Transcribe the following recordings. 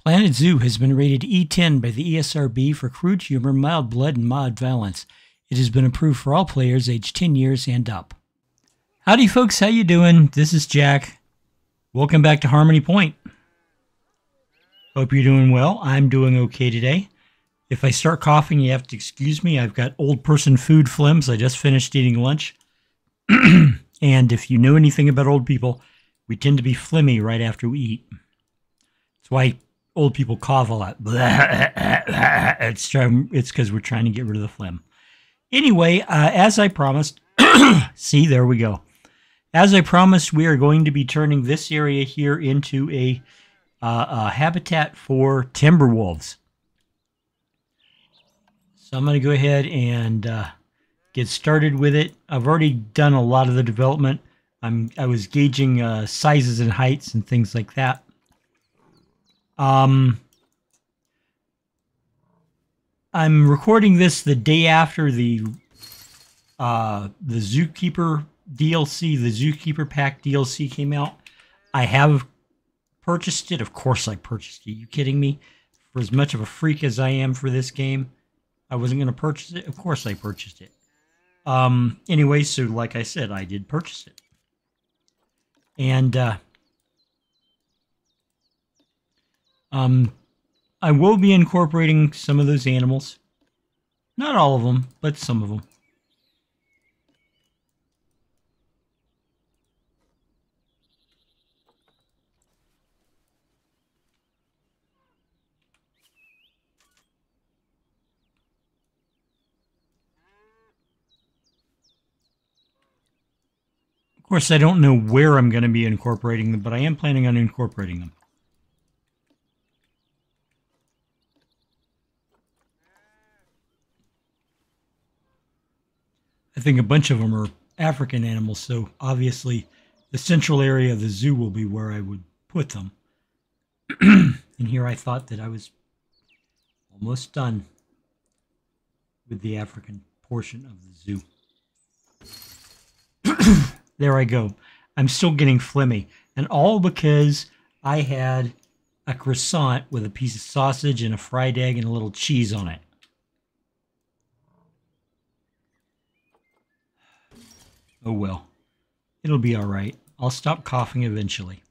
Planet Zoo has been rated E10 by the ESRB for crude humor, mild blood, and mild violence. It has been approved for all players aged 10 years and up. Howdy folks, how you doing? This is Jack. Welcome back to Harmony Point. Hope you're doing well. I'm doing okay today. If I start coughing, you have to excuse me. I've got old person food phlegms. I just finished eating lunch. And if you know anything about old people, we tend to be phlegmy right after we eat. That's why old people cough a lot. It's because we're trying to get rid of the phlegm. Anyway, as I promised, see, there we go. As I promised, we are going to be turning this area here into a habitat for timber wolves. So I'm going to go ahead and get started with it. I've already done a lot of the development. I was gauging sizes and heights and things like that. I'm recording this the day after the Zookeeper DLC, the Zookeeper Pack DLC came out. I have purchased it. Of course I purchased it. Are you kidding me? For as much of a freak as I am for this game, I wasn't going to purchase it. Of course I purchased it. Anyway, so like I said, I did purchase it. And I will be incorporating some of those animals. Not all of them, but some of them. Of course, I don't know where I'm going to be incorporating them, but I am planning on incorporating them. I think a bunch of them are African animals, so obviously the central area of the zoo will be where I would put them. And here I thought that I was almost done with the African portion of the zoo. There I go. I'm still getting phlegmy, and all because I had a croissant with a piece of sausage and a fried egg and a little cheese on it. Oh well, it'll be all right. I'll stop coughing eventually.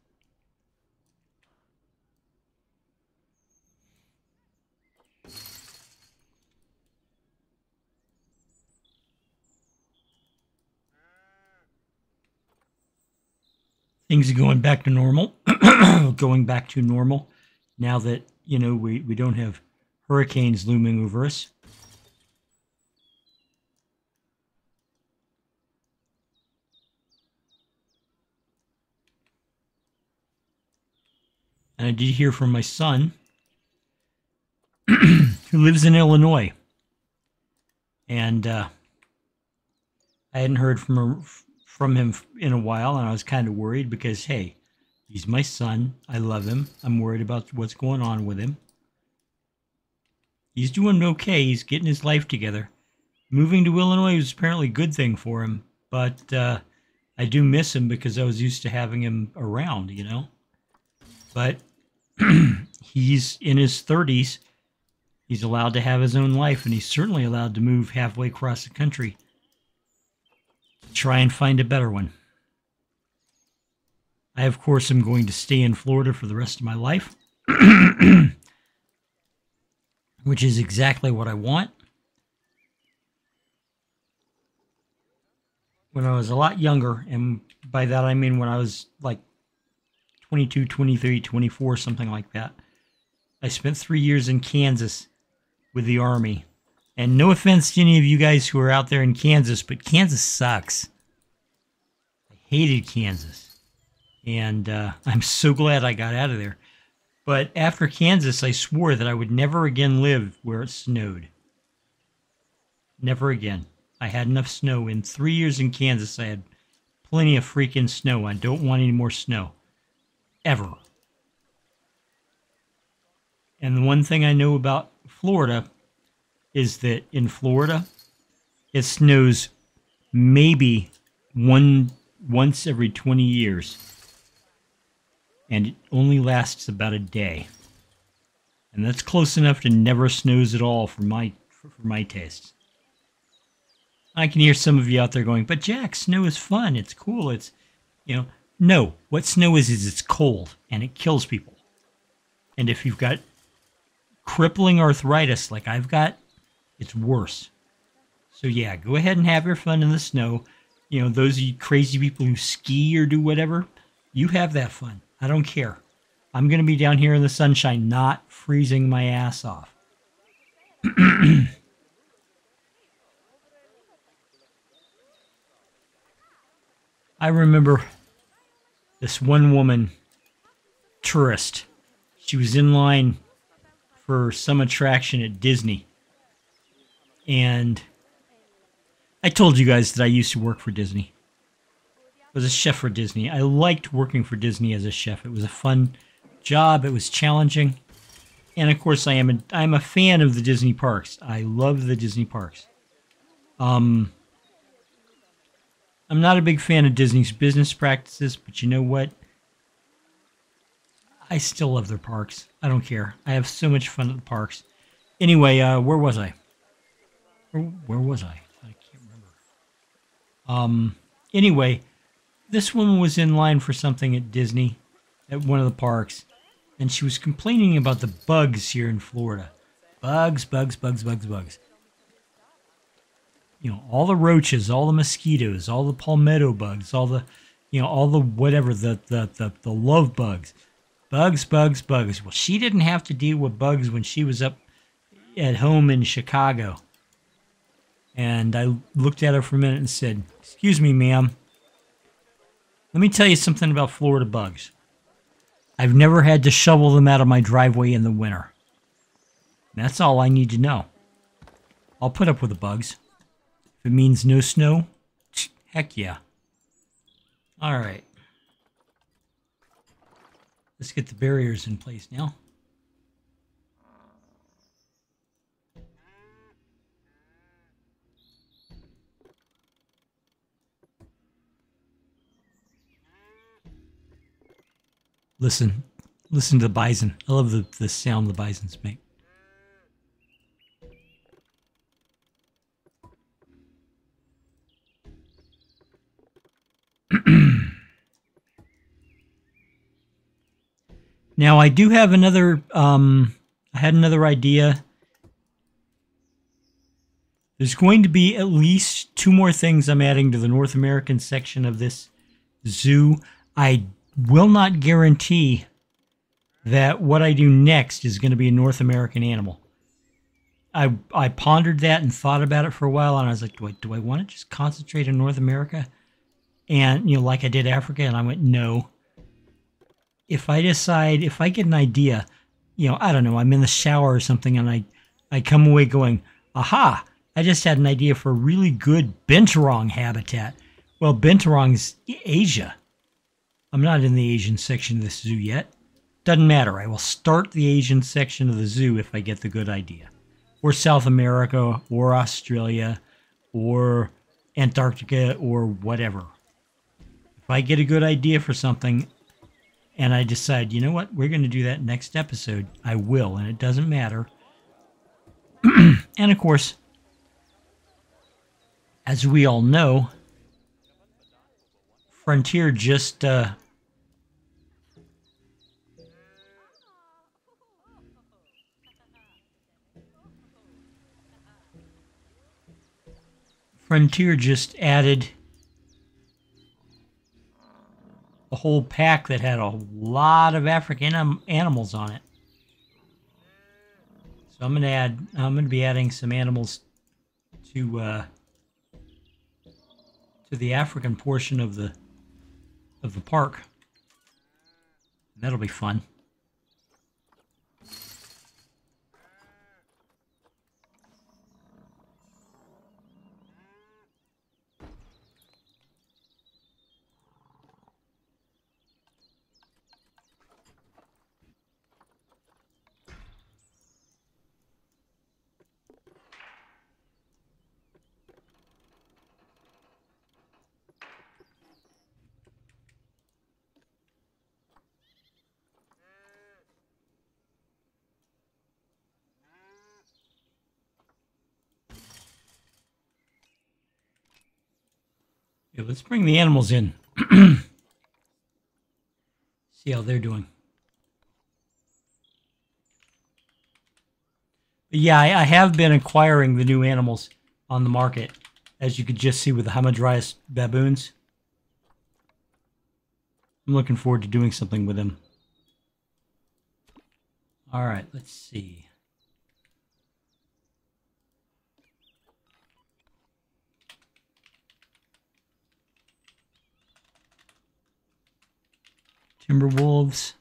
Things are going back to normal. Going back to normal now that, you know, we don't have hurricanes looming over us. And I did hear from my son, who lives in Illinois. And I hadn't heard from him in a while, and I was kind of worried because, hey, he's my son. I love him. I'm worried about what's going on with him. He's doing okay. He's getting his life together. Moving to Illinois was apparently a good thing for him, but I do miss him because I was used to having him around, you know. But he's in his 30s. He's allowed to have his own life, and he's certainly allowed to move halfway across the country to try and find a better one. I, of course, am going to stay in Florida for the rest of my life, which is exactly what I want. When I was a lot younger, and by that I mean when I was like 22, 23, 24, something like that. I spent 3 years in Kansas with the Army. And no offense to any of you guys who are out there in Kansas, but Kansas sucks. I hated Kansas. And I'm so glad I got out of there. But after Kansas, I swore that I would never again live where it snowed. Never again. I had enough snow. In 3 years in Kansas, I had plenty of freaking snow. I don't want any more snow. Ever. And the one thing I know about Florida is that in Florida, it snows maybe once every 20 years. And it only lasts about a day. And that's close enough to never snows at all for my taste. I can hear some of you out there going, but Jack, snow is fun. It's cool. It's, no. What snow is it's cold and it kills people. And if you've got crippling arthritis like I've got, it's worse. So yeah, go ahead and have your fun in the snow. Those of you crazy people who ski or do whatever, you have that fun. I don't care. I'm going to be down here in the sunshine, not freezing my ass off. I remember this one woman, tourist. She was in line for some attraction at Disney. And I told you guys that I used to work for Disney. I was a chef for Disney. I liked working for Disney as a chef. It was a fun job. It was challenging. And of course, I'm a fan of the Disney parks. I love the Disney parks. I'm not a big fan of Disney's business practices, but you know what? I still love their parks. I don't care. I have so much fun at the parks. Anyway, where was I? Where was I? I can't remember. Anyway, this woman was in line for something at Disney, at one of the parks, and she was complaining about the bugs here in Florida. Bugs. All the roaches, all the mosquitoes, all the palmetto bugs, all the whatever, the love bugs. Bugs. Well, she didn't have to deal with bugs when she was up at home in Chicago. And I looked at her for a minute and said, "Excuse me, ma'am. Let me tell you something about Florida bugs. I've never had to shovel them out of my driveway in the winter. That's all I need to know. I'll put up with the bugs. If it means no snow, heck yeah." All right. Let's get the barriers in place now. Listen to the bison. I love the sound the bisons make. Now, I do have another, I had another idea. There's going to be at least 2 more things I'm adding to the North American section of this zoo. I will not guarantee that what I do next is going to be a North American animal. I pondered that and thought about it for a while, and I was like, do I want to just concentrate on North America? And, like I did Africa, and I went, no. If I get an idea, I don't know, I'm in the shower or something, and I come away going, aha, I just had an idea for a really good binturong habitat. Well, binturong's Asia. I'm not in the Asian section of the zoo yet. Doesn't matter. I will start the Asian section of the zoo if I get the good idea. Or South America, or Australia, or Antarctica, or whatever. If I get a good idea for something, and I decide, you know what, we're going to do that next episode, I will, and it doesn't matter. And of course, as we all know, Frontier just added a whole pack that had a lot of African animals on it. So I'm going to be adding some animals to the African portion of the park. That'll be fun. Yeah, let's bring the animals in. See how they're doing. But yeah, I have been acquiring the new animals on the market, as you could just see with the Hamadryas baboons. I'm looking forward to doing something with them. All right, let's see. Timberwolves.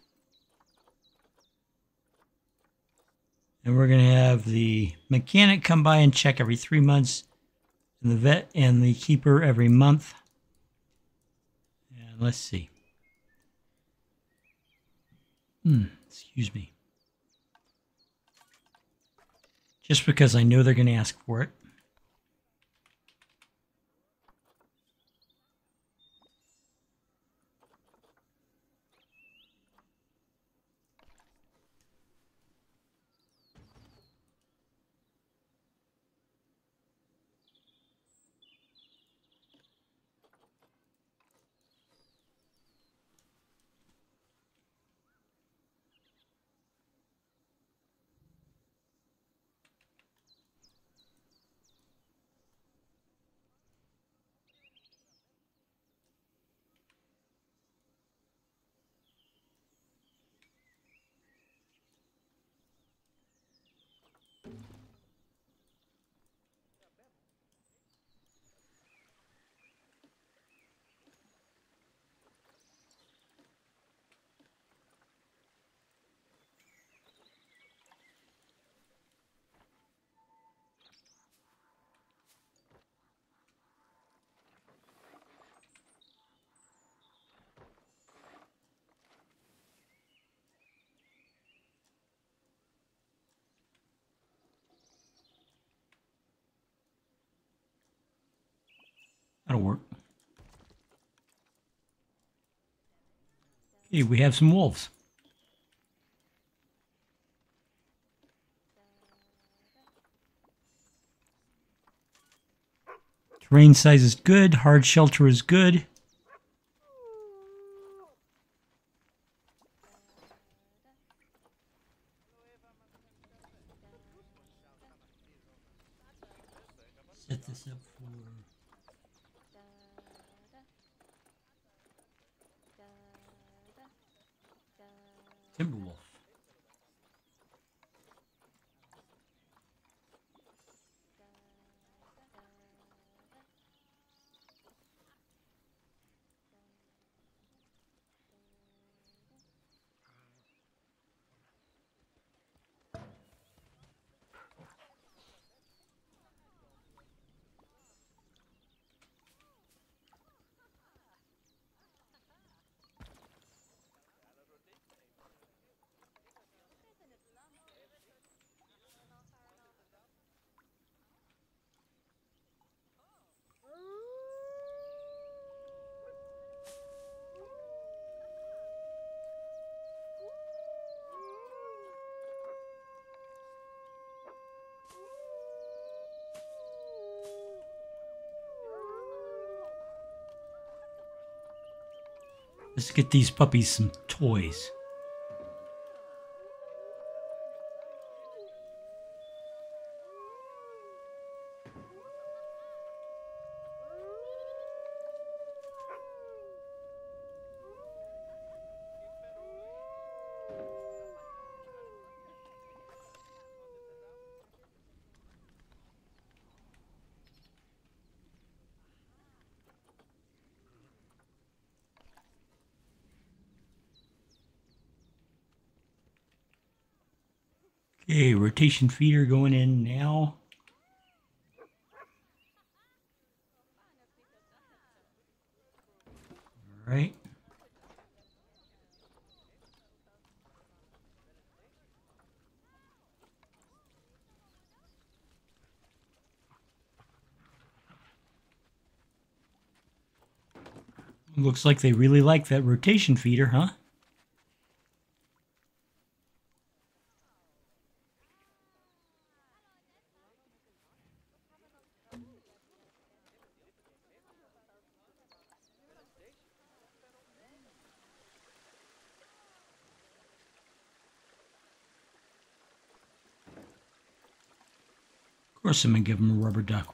And we're going to have the mechanic come by and check every 3 months, and the vet and the keeper every month. And let's see. Excuse me. Just because I know they're going to ask for it. That'll work. Okay, we have some wolves. Terrain size is good. Hard shelter is good. Set this up for Timberwolf. Let's get these puppies some toys. Okay, rotation feeder going in now. All right. Looks like they really like that rotation feeder, huh? Of course I'm going to give him a rubber duck.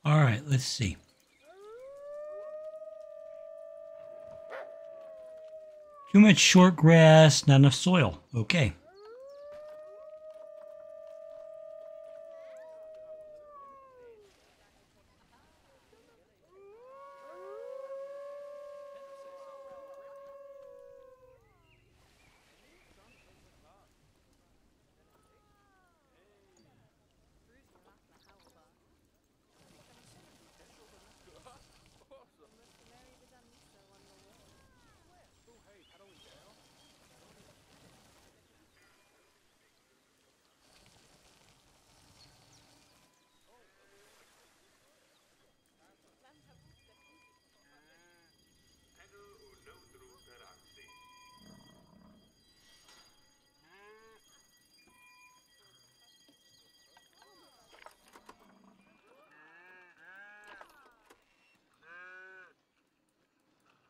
All right, let's see. Too much short grass, not enough soil. Okay.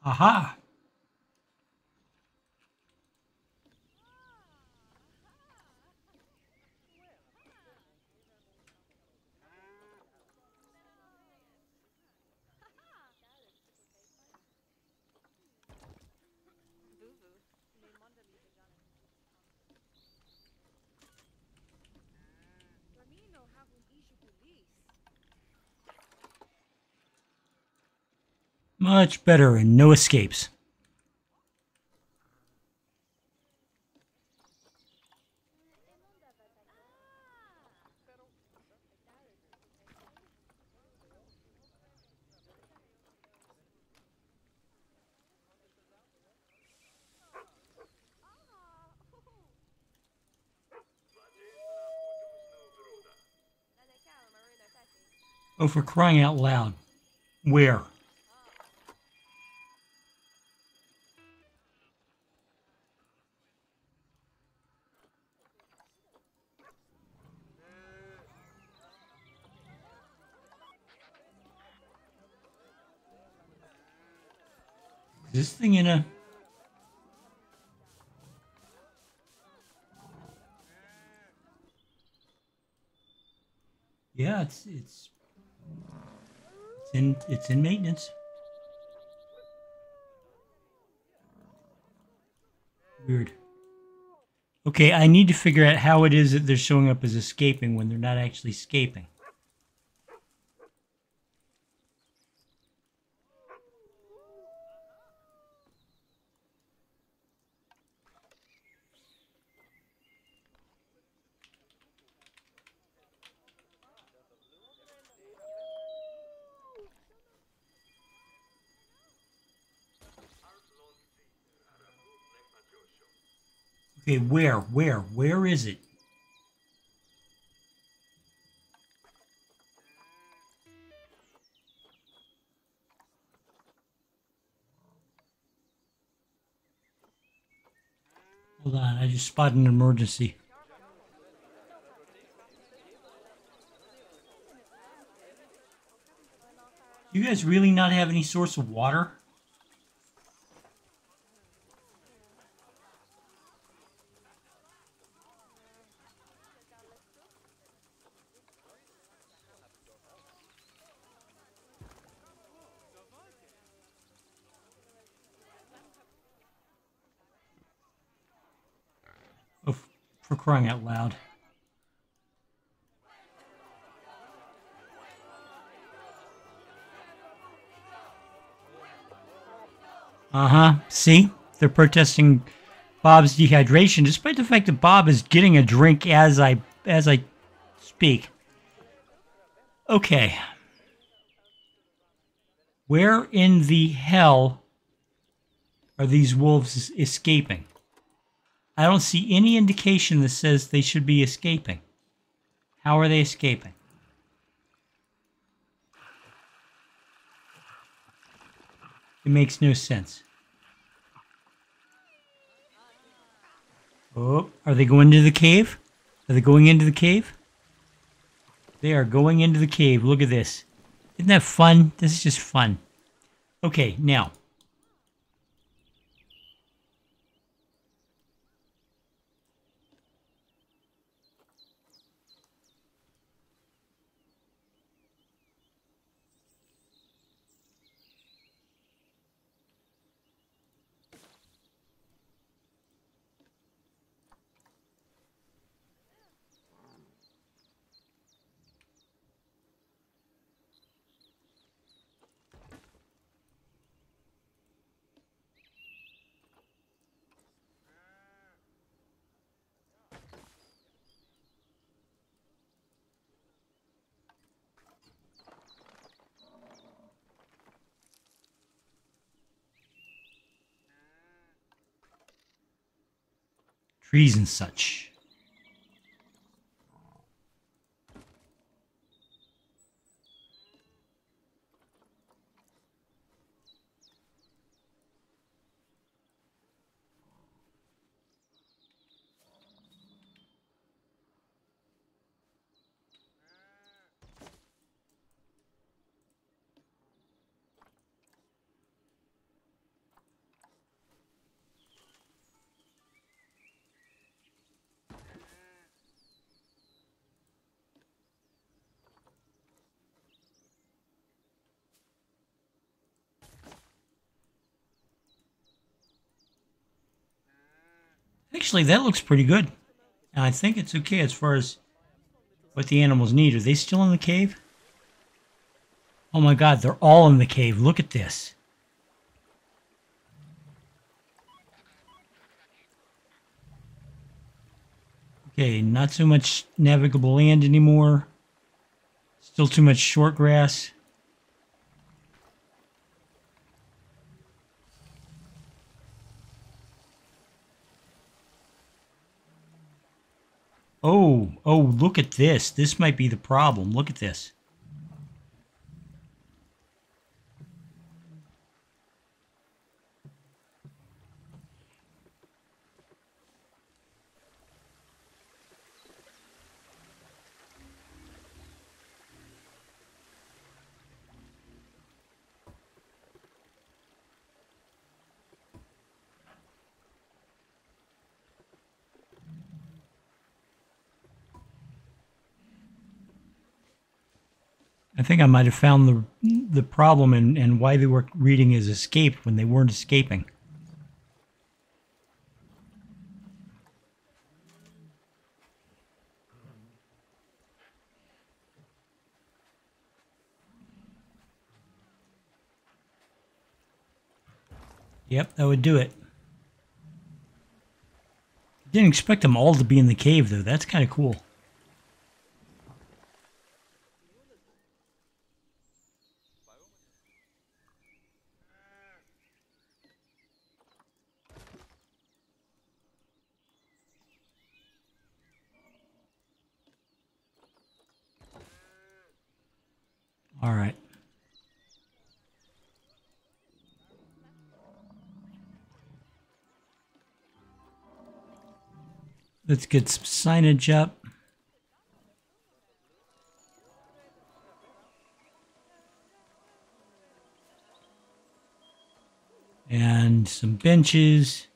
Aha! Much better and no escapes. Oh, for crying out loud. Where? Is this thing in a... Yeah, it's in maintenance. Weird. Okay, I need to figure out how it is that they're showing up as escaping when they're not actually escaping. Okay, where is it? Hold on, I just spotted an emergency. Do you guys really not have any source of water? Oh, for crying out loud. Uh-huh. See? They're protesting Bob's dehydration, despite the fact that Bob is getting a drink as I speak. Okay. Where in the hell are these wolves escaping? I don't see any indication that says they should be escaping. How are they escaping? It makes no sense. Oh, are they going into the cave? Are they going into the cave? They are going into the cave. Look at this. Isn't that fun? This is just fun. Okay, now. Trees and such. Actually, that looks pretty good. And I think it's okay as far as what the animals need. Are they still in the cave? Oh my god, they're all in the cave. Look at this. Okay, not so much navigable land anymore. Still too much short grass. Oh, look at this. This might be the problem. Look at this. I think I might have found the problem and why they were reading as escape when they weren't escaping. Yep, that would do it. Didn't expect them all to be in the cave, though. That's kind of cool. All right. Let's get some signage up. And some benches.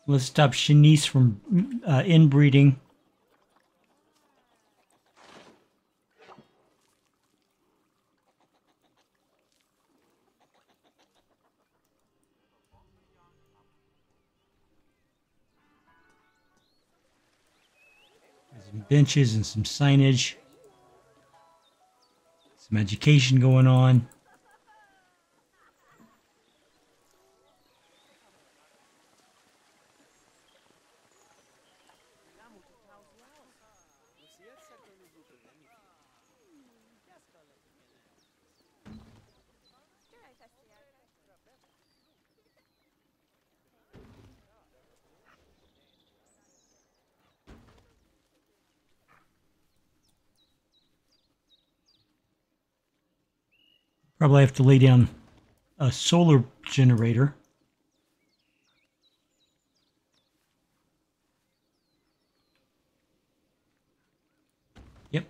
Let's stop Shanice from inbreeding. Some benches and some signage. Some education going on. Probably have to lay down a solar generator. Yep.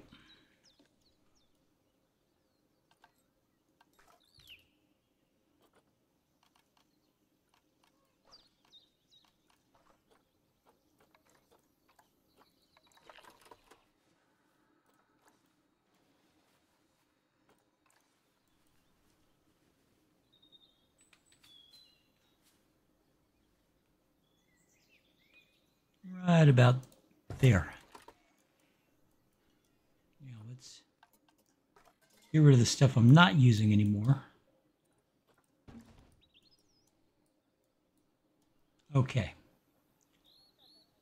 Right about there. Now let's get rid of the stuff I'm not using anymore. Okay.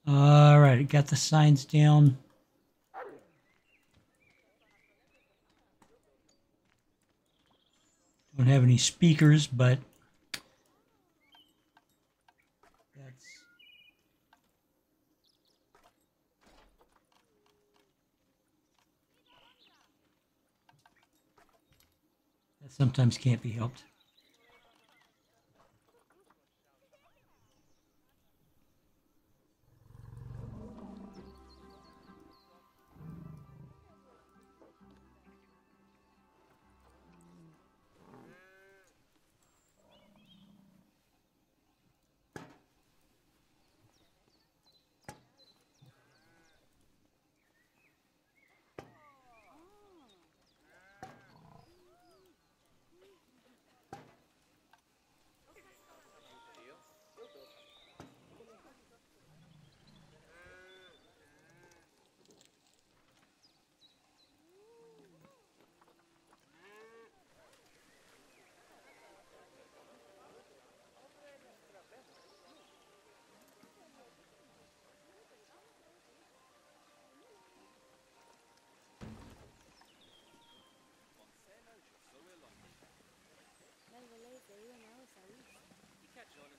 All right, I got the signs down. Don't have any speakers, but that sometimes can't be helped.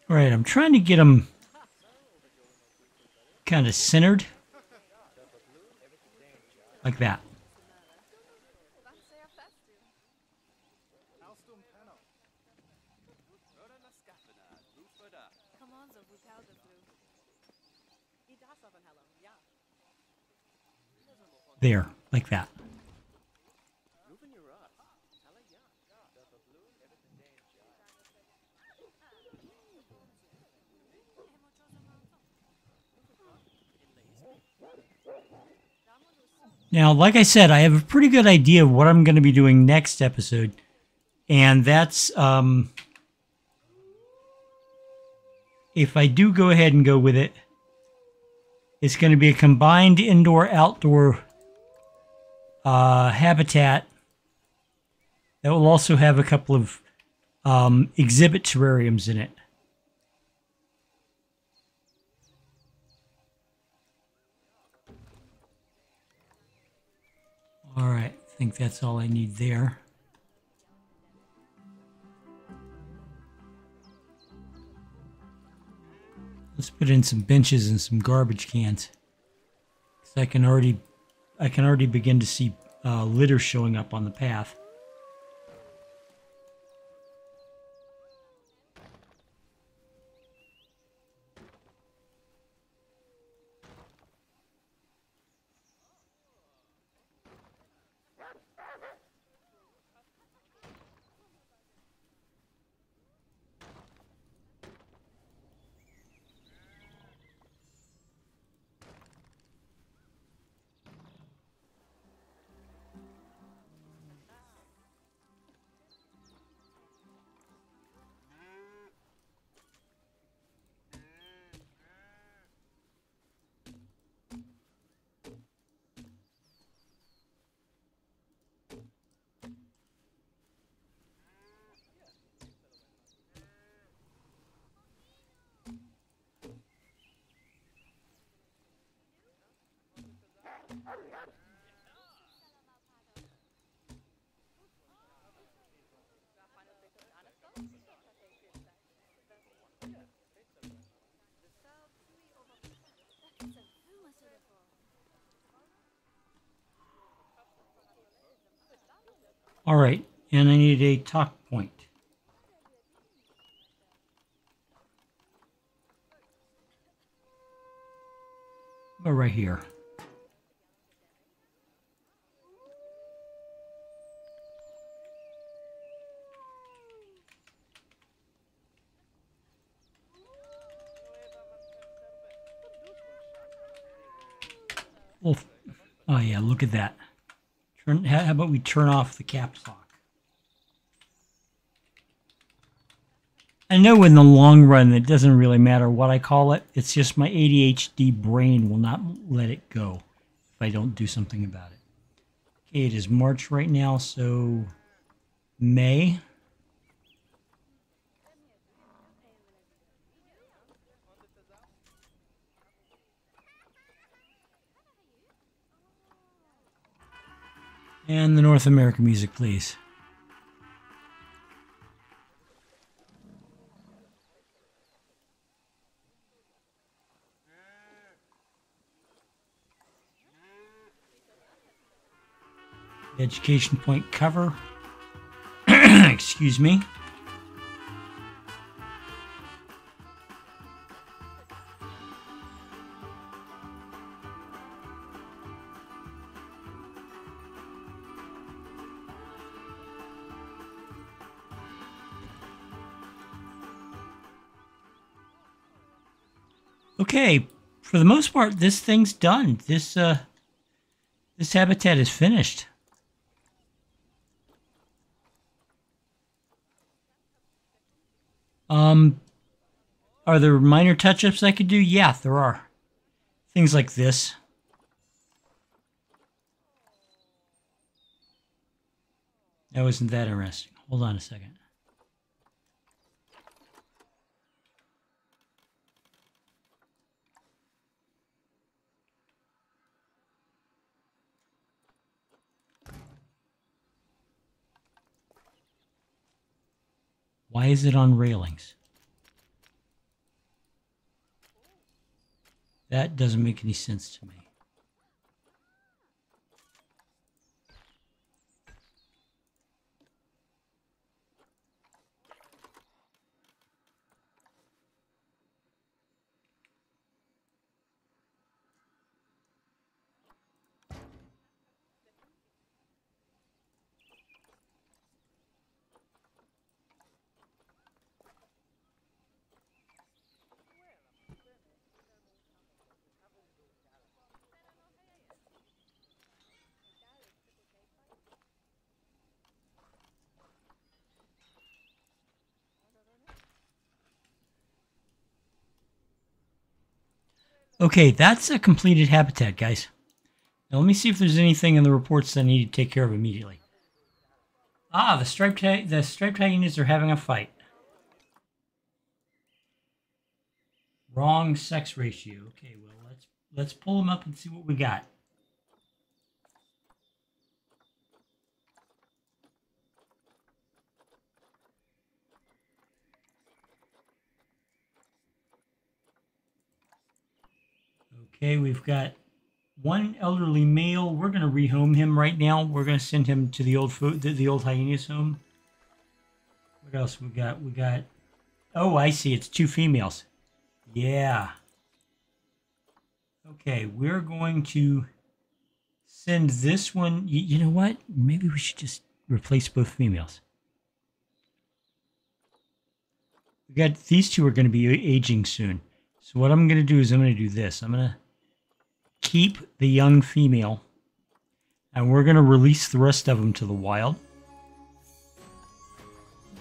All right, I'm trying to get them kind of centered, like that. There, like that. Now, like I said, I have a pretty good idea of what I'm going to be doing next episode, and that's if I do go ahead and go with it, it's going to be a combined indoor-outdoor habitat that will also have a couple of exhibit terrariums in it. All right, I think that's all I need there. Let's put in some benches and some garbage cans. 'Cause I can already begin to see litter showing up on the path. All right, and I need a talk point. Or right here. Well, oh yeah, look at that. How about we turn off the caps lock? I know in the long run it doesn't really matter what I call it. It's just my ADHD brain will not let it go if I don't do something about it. Okay, it is March right now, so May. And the North American music, please. Education point cover. Excuse me. Okay, for the most part, this thing's done. This habitat is finished. Are there minor touch-ups I could do? Yeah, there are. Things like this. That wasn't that interesting. Hold on a second. Why is it on railings? That doesn't make any sense to me. Okay, that's a completed habitat, guys. Now let me see if there's anything in the reports that I need to take care of immediately. Ah, the striped hyenas are having a fight. Wrong sex ratio. Okay, well let's pull them up and see what we got. Okay, we've got one elderly male. We're going to rehome him right now. We're going to send him to the old hyenas home. What else we got? We got. Oh, I see. It's two females. Yeah. Okay, we're going to send this one. You know what? Maybe we should just replace both females. We got these two are going to be aging soon. So what I'm going to do is I'm going to do this. I'm going to keep the young female, and we're going to release the rest of them to the wild.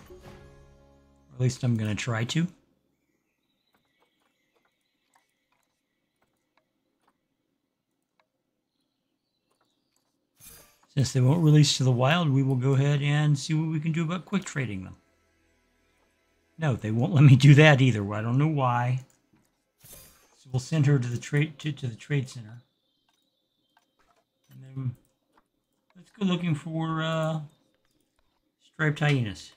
Or at least I'm going to try to. Since they won't release to the wild, we will go ahead and see what we can do about quick trading them. No, they won't let me do that either. I don't know why. So we'll send her to the trade center, and then let's go looking for striped hyenas.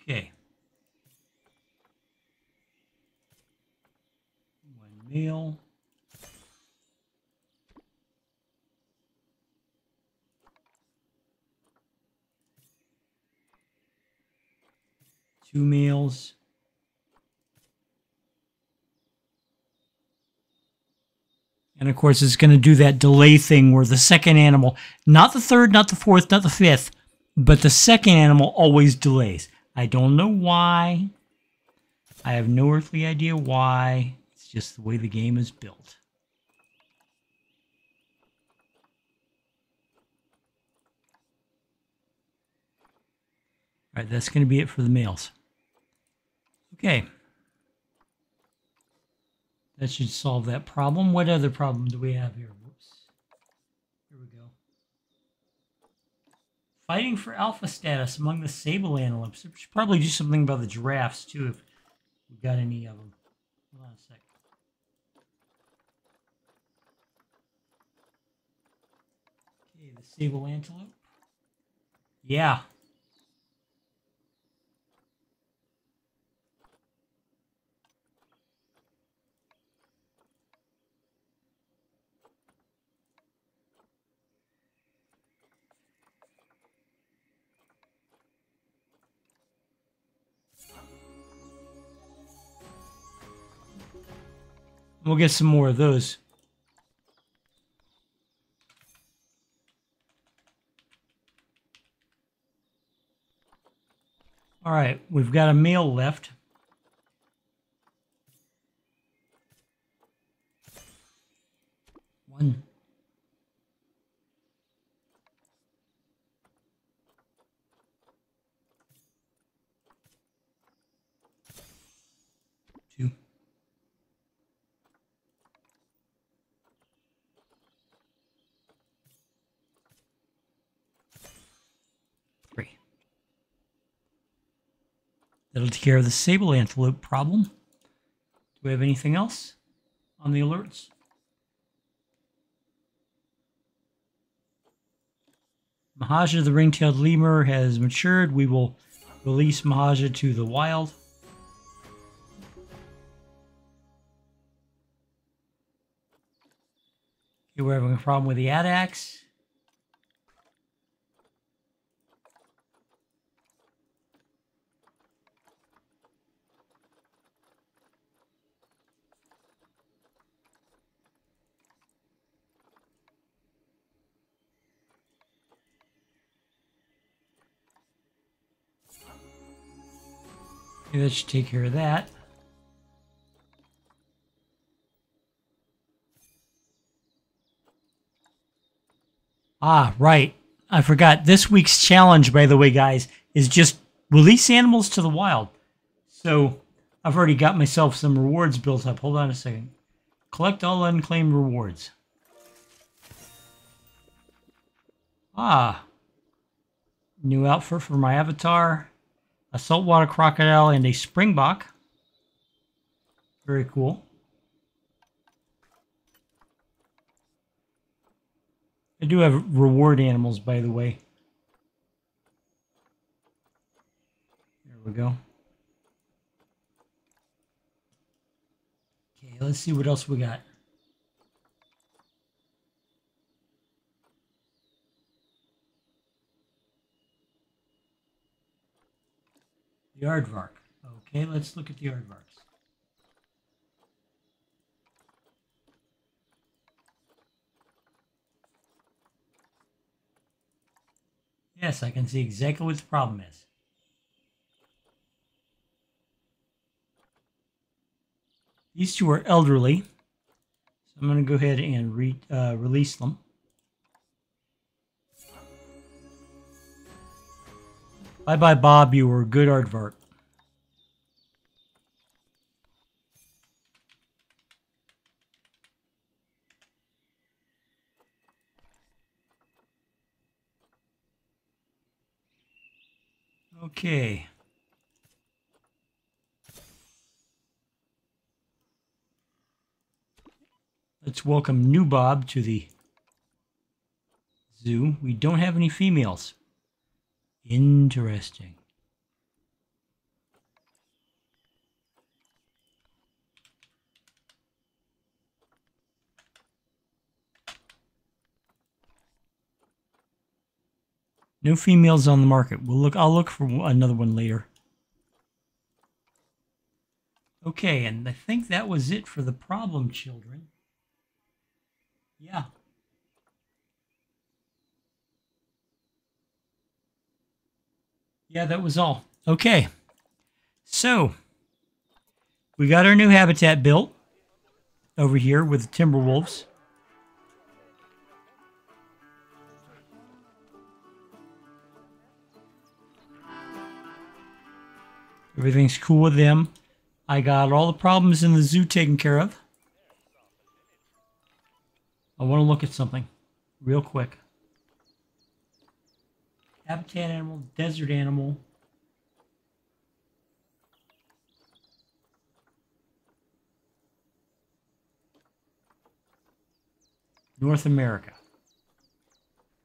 Okay. One male. 2 males. And of course, it's going to do that delay thing where the second animal, not the third, not the fourth, not the fifth, but the second animal always delays. I don't know why. I have no earthly idea why. It's just the way the game is built. All right, that's going to be it for the males. Okay. That should solve that problem. What other problem do we have here? Whoops. Here we go. Fighting for alpha status among the sable antelopes. We should probably do something about the giraffes, too, if we got any of them. Hold on a sec. Okay, the sable antelope. Yeah. We'll get some more of those. All right, we've got a male left. One. Two. Three. That'll take care of the sable antelope problem. Do we have anything else on the alerts? Mahaja, the ring-tailed lemur, has matured. We will release Mahaja to the wild. Okay, we're having a problem with the Adax. Okay, that should take care of that. Ah, right. I forgot. This week's challenge, by the way, guys, is just release animals to the wild. So I've already got myself some rewards built up. Hold on a second. Collect all unclaimed rewards. Ah. New outfit for my avatar. A saltwater crocodile and a springbok. Very cool. I do have reward animals, by the way. There we go. Okay, let's see what else we got. The aardvark. Okay, let's look at the aardvarks. Yes, I can see exactly what the problem is. These two are elderly, so I'm going to go ahead and release them. Bye-bye, Bob. You were a good aardvark. Okay. Let's welcome new Bob to the zoo. We don't have any females. Interesting. No females on the market. I'll look for another one later. Okay, and I think that was it for the problem children. Yeah. Yeah, that was all. Okay. So, we got our new habitat built over here with the timber wolves. Everything's cool with them. I got all the problems in the zoo taken care of. I want to look at something real quick. Habitat animal, desert animal. North America.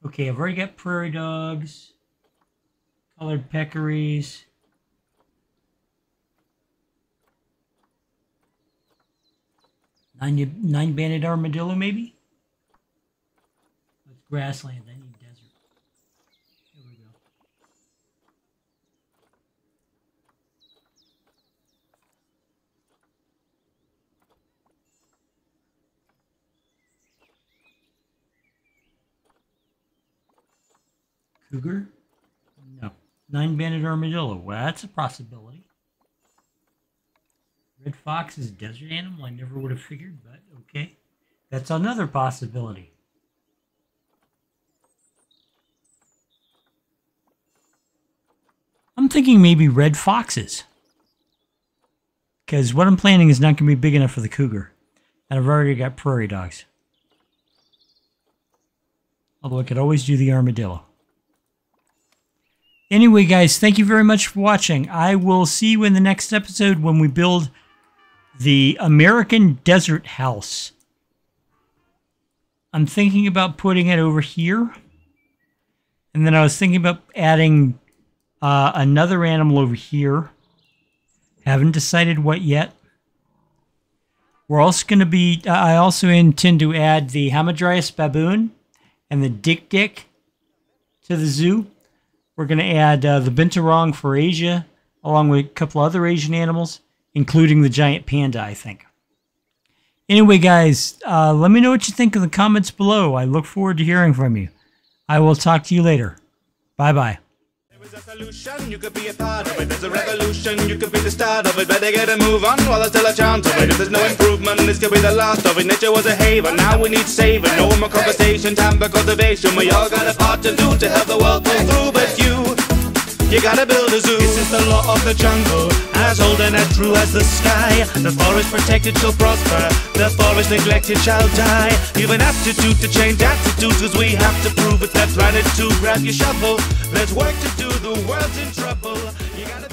Okay, I've already got prairie dogs, colored peccaries. Nine-banded armadillo, maybe? It's grassland. I need desert. Here we go. Cougar? No. Nine-banded armadillo. Well, that's a possibility. Red fox is a desert animal. I never would have figured, but okay. That's another possibility. I'm thinking maybe red foxes. Because what I'm planning is not going to be big enough for the cougar. And I've already got prairie dogs. Although I could always do the armadillo. Anyway, guys, thank you very much for watching. I will see you in the next episode when we build the American Desert House. I'm thinking about putting it over here. And then I was thinking about adding another animal over here. Haven't decided what yet. We're also going to be, I also intend to add the Hamadryas baboon and the dik-dik to the zoo. We're going to add the binturong for Asia, along with a couple other Asian animals, including the giant panda, I think. Anyway, guys, let me know what you think in the comments below. I look forward to hearing from you. I will talk to you later. Bye-bye. There's a solution, you could be a part of it. There's a revolution, you could be the start of it. Better get a move on while there's still a chance of it. If there's no improvement, this could be the last of it. Nature was a haven, now we need saving. No more conversation, time for cultivation. We all got a part to do to help the world pull through. But you gotta build a zoo. This is the law of the jungle, as old and as true as the sky. The forest protected shall prosper, the forest neglected shall die. You've an aptitude to change attitudes, cause we have to prove it. That planet to grab your shovel. There's work to do, the world's in trouble. You gotta